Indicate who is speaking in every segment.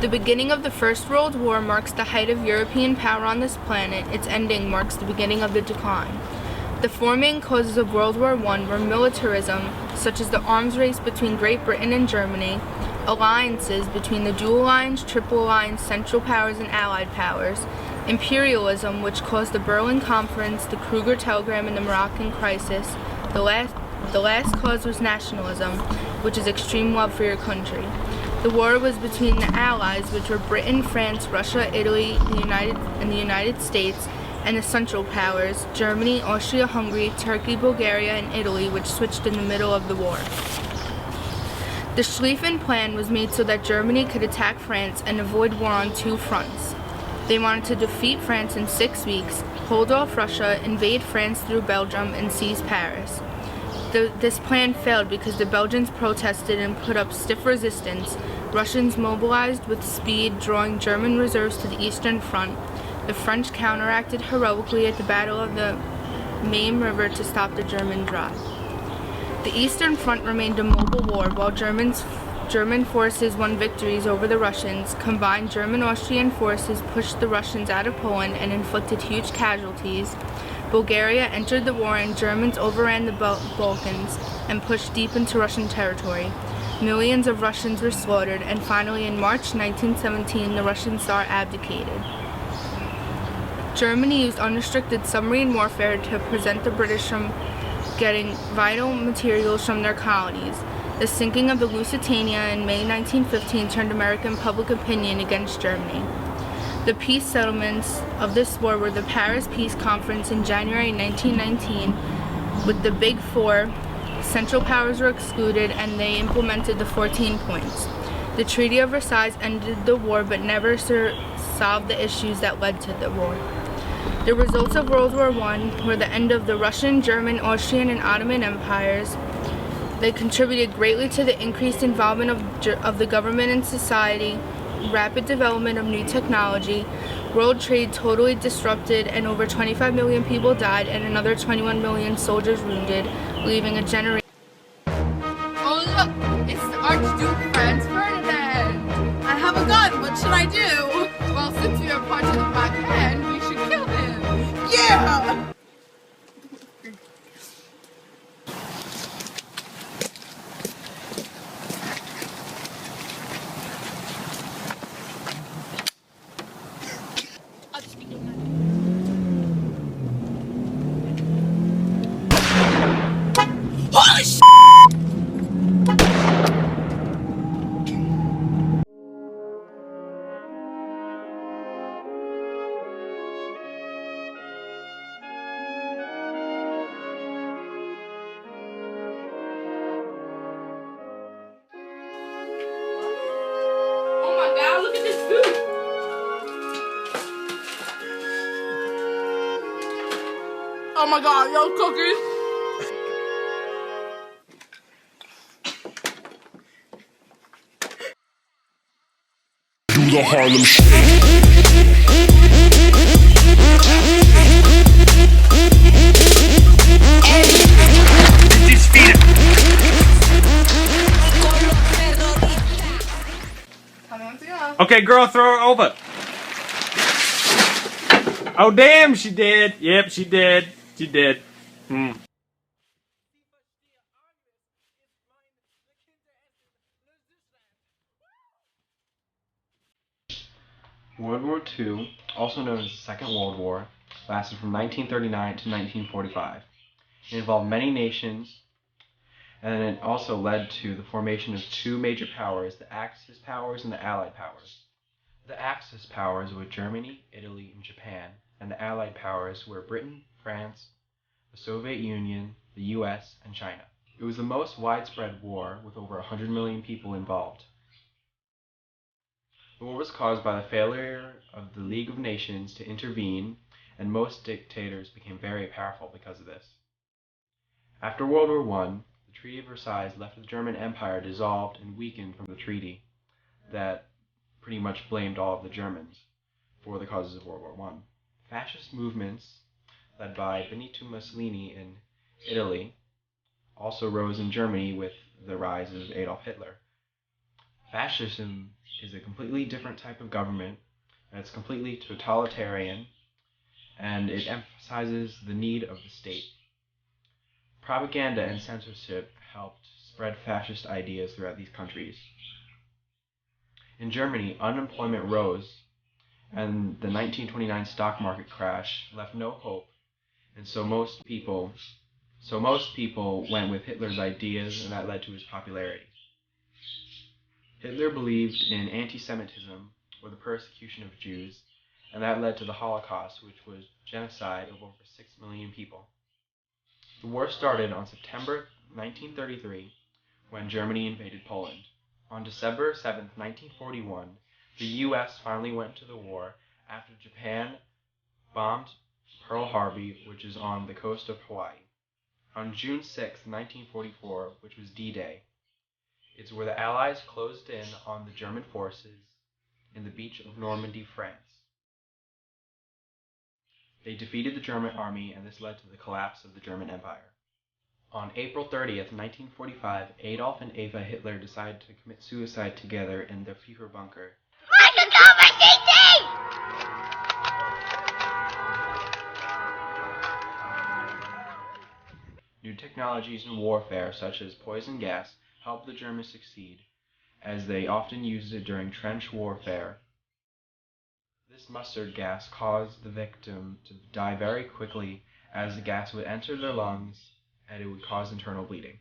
Speaker 1: The beginning of the First World War marks the height of European power on this planet. Its ending marks the beginning of the decline. The four main causes of World War I were militarism, such as the arms race between Great Britain and Germany, alliances between the Dual Alliance, Triple Alliance, Central Powers, and Allied Powers, imperialism, which caused the Berlin Conference, the Kruger Telegram, and the Moroccan Crisis. The last cause was nationalism, which is extreme love for your country. The war was between the Allies, which were Britain, France, Russia, Italy, the United States, and the Central Powers, Germany, Austria-Hungary, Turkey, Bulgaria, and Italy, which switched in the middle of the war. The Schlieffen Plan was made so that Germany could attack France and avoid war on two fronts. They wanted to defeat France in 6 weeks, hold off Russia, invade France through Belgium, and seize Paris. This plan failed because the Belgians protested and put up stiff resistance. Russians mobilized with speed, drawing German reserves to the Eastern Front. The French counteracted heroically at the Battle of the Main River to stop the German drive. The Eastern Front remained a mobile war while German forces won victories over the Russians. Combined German-Austrian forces pushed the Russians out of Poland and inflicted huge casualties. Bulgaria entered the war and Germans overran the Balkans and pushed deep into Russian territory. Millions of Russians were slaughtered, and finally in March 1917 the Russian Tsar abdicated. Germany used unrestricted submarine warfare to prevent the British from getting vital materials from their colonies. The sinking of the Lusitania in May 1915 turned American public opinion against Germany. The peace settlements of this war were the Paris Peace Conference in January 1919. With the Big Four, Central Powers were excluded and they implemented the 14 points. The Treaty of Versailles ended the war but never solved the issues that led to the war. The results of World War I were the end of the Russian, German, Austrian, and Ottoman empires. They contributed greatly to the increased involvement of the government and society, rapid development of new technology, world trade totally disrupted, and over 25 million people died and another 21 million soldiers wounded, leaving a generation.
Speaker 2: Oh look, it's the Archduke Franz Ferdinand! I have a gun, what should I do? Well, since we are part of the Black Hand, we should kill him! Yeah! Holy sh**! Oh my god, look at this food! Oh my god, yo, cookies!
Speaker 3: Do the Harlem Shake.
Speaker 4: Okay, girl, throw her over. Oh, damn, she did. Yep, she did. She did.
Speaker 5: World War II, also known as the Second World War, lasted from 1939 to 1945. It involved many nations, and it also led to the formation of two major powers, the Axis powers and the Allied powers. The Axis powers were Germany, Italy, and Japan, and the Allied powers were Britain, France, the Soviet Union, the US, and China. It was the most widespread war with over 100 million people involved. The war was caused by the failure of the League of Nations to intervene, and most dictators became very powerful because of this. After World War I, the Treaty of Versailles left the German Empire dissolved and weakened from the treaty that pretty much blamed all of the Germans for the causes of World War I. Fascist movements led by Benito Mussolini in Italy also rose in Germany with the rise of Adolf Hitler. Fascism is a completely different type of government, and it's completely totalitarian, and it emphasizes the need of the state. Propaganda and censorship helped spread fascist ideas throughout these countries. In Germany, unemployment rose, and the 1929 stock market crash left no hope, and so most people went with Hitler's ideas, and that led to his popularity. Hitler believed in anti-Semitism, or the persecution of Jews, and that led to the Holocaust, which was genocide of over 6 million people. The war started on September 1933, when Germany invaded Poland. On December 7, 1941, the U.S. finally went to the war after Japan bombed Pearl Harbor, which is on the coast of Hawaii. On June 6, 1944, which was D-Day, it's where the Allies closed in on the German forces in the beach of Normandy, France. They defeated the German army, and this led to the collapse of the German Empire. On April 30th, 1945, Adolf and Eva Hitler decided to commit suicide together in their Führer bunker. New technologies in warfare, such as poison gas, helped the Germans succeed, as they often used it during trench warfare. This mustard gas caused the victim to die very quickly, as the gas would enter their lungs and it would cause internal bleeding.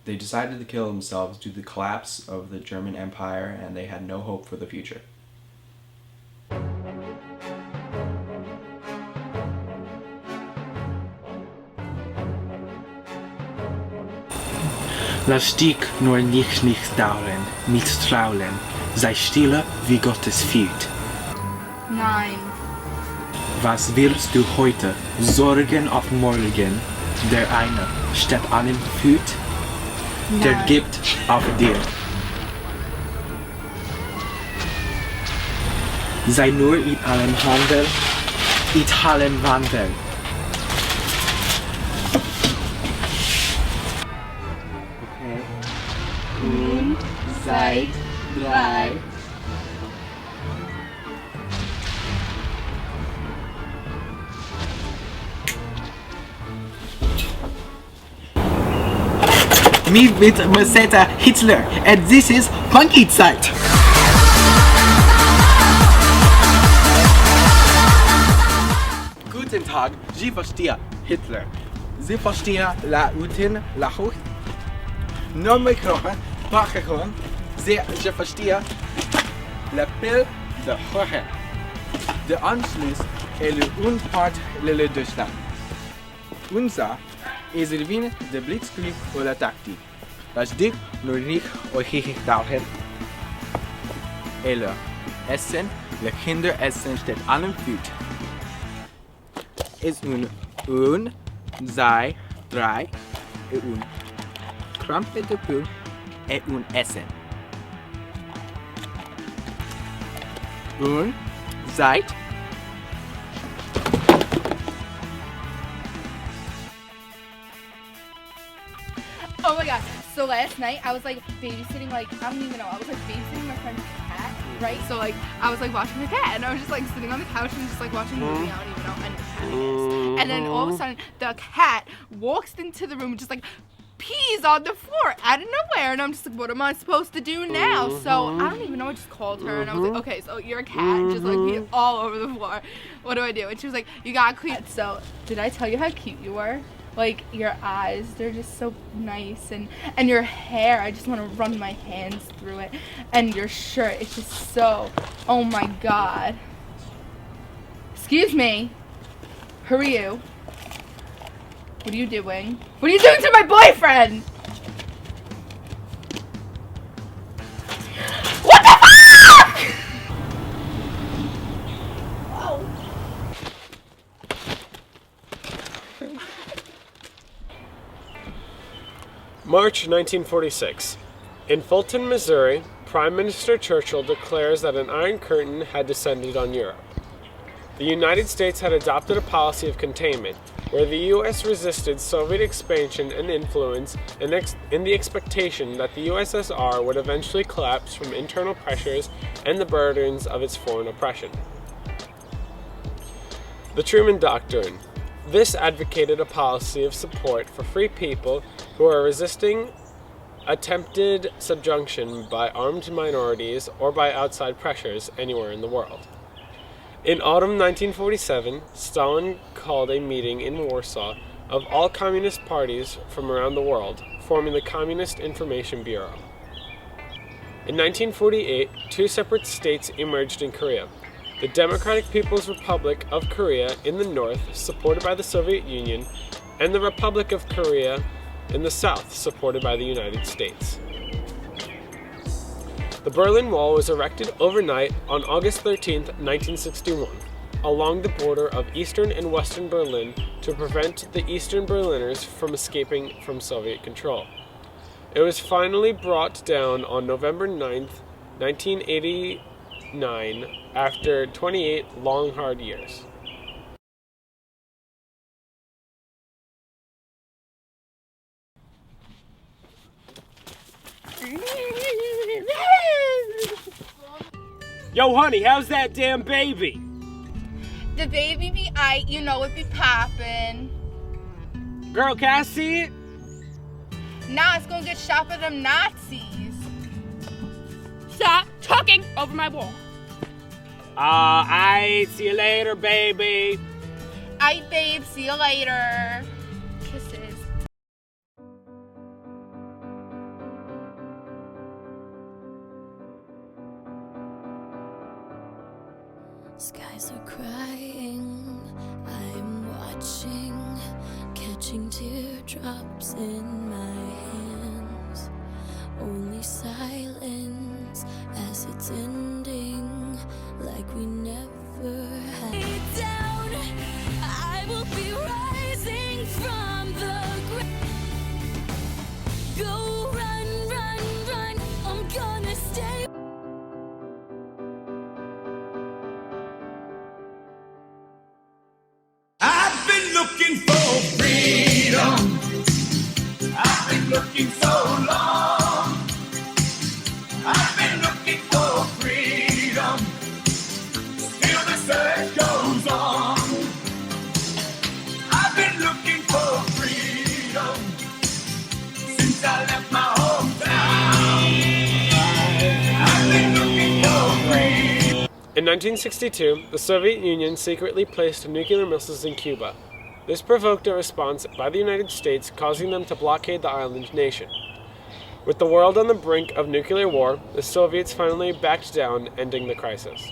Speaker 5: They decided to kill themselves due to the collapse of the German Empire, and they had no hope for the future.
Speaker 6: Lass dich nur nicht dauern, nicht strahlen, sei stille wie Gottes fühlt.
Speaker 1: 9.
Speaker 6: Was willst du heute? Sorgen auf morgen. Der eine statt allem fühlt, der gibt auf dir. Sei nur in allem Handel, in allem Wandel. Okay.
Speaker 2: Und seid 3.
Speaker 6: Meet with Mr. Hitler, and this is Monkey Zeit. Guten Tag, je verstehe Hitler. Je verstehe la Utin, la Hoch. Nomme krochen, pachegon. Je verstehe la pil de Hoche. De Anschluss est le Unpart le Deutschland. Unser is er winnen de blitzkrieg of de tactiek. Lass dich nur nicht euch dauern. Elle Essen, le Kinderessen steht allem gut. Ist un, sei, 3, un Krampet de Pul, un Essen. Un, seid,
Speaker 1: Oh my god. So last night I was like babysitting, like I don't even know, I was like babysitting my friend's cat, right? So like I was like watching the cat and I was just like sitting on the couch and just like watching a movie. I don't even know any cat it is. And then all of a sudden the cat walks into the room and just like pees on the floor out of nowhere, and I'm just like, what am I supposed to do now? So I don't even know, I just called her and I was like, okay, so you're a cat, just like pee all over the floor. What do I do? And she was like, you gotta clean it. So did I tell you how cute you were? Like your eyes, they're just so nice, and your hair, I just want to run my hands through it, and your shirt, it's just so, oh my god. Excuse me, who are you? What are you doing? What are you doing to my boyfriend? What the fuck?
Speaker 4: March 1946. In Fulton, Missouri, Prime Minister Churchill declares that an Iron Curtain had descended on Europe. The United States had adopted a policy of containment, where the U.S. resisted Soviet expansion and influence in the expectation that the USSR would eventually collapse from internal pressures and the burdens of its foreign oppression. The Truman Doctrine. This advocated a policy of support for free people who are resisting attempted subjugation by armed minorities or by outside pressures anywhere in the world. In autumn 1947, Stalin called a meeting in Warsaw of all communist parties from around the world, forming the Communist Information Bureau. In 1948, two separate states emerged in Korea. The Democratic People's Republic of Korea in the north, supported by the Soviet Union, and the Republic of Korea in the south, supported by the United States. The Berlin Wall was erected overnight on August 13, 1961, along the border of eastern and western Berlin to prevent the Eastern Berliners from escaping from Soviet control. It was finally brought down on November 9, 1989, after 28 long, hard years. Yo, honey, how's that damn baby?
Speaker 1: The baby be aight, you know it be poppin'.
Speaker 4: Girl, can I see it?
Speaker 1: Nah, it's gonna get shot by them Nazis.
Speaker 2: Stop talking over my wall.
Speaker 4: I see you later, baby.
Speaker 1: Aight, babe, see you later. Kisses.
Speaker 7: Skies are crying, I'm watching, catching teardrops in my hands. Only silence as it's ending, like we never had. Down, I will be rising from the ground. Go run, run, run, I'm gonna stay.
Speaker 8: I've been looking for freedom. I've been looking so long. I've been looking for freedom. Still the search goes on. I've been looking for freedom since I left my hometown. I've been looking for freedom.
Speaker 4: In 1962, the Soviet Union secretly placed nuclear missiles in Cuba. This provoked a response by the United States, causing them to blockade the island nation. With the world on the brink of nuclear war, the Soviets finally backed down, ending the crisis.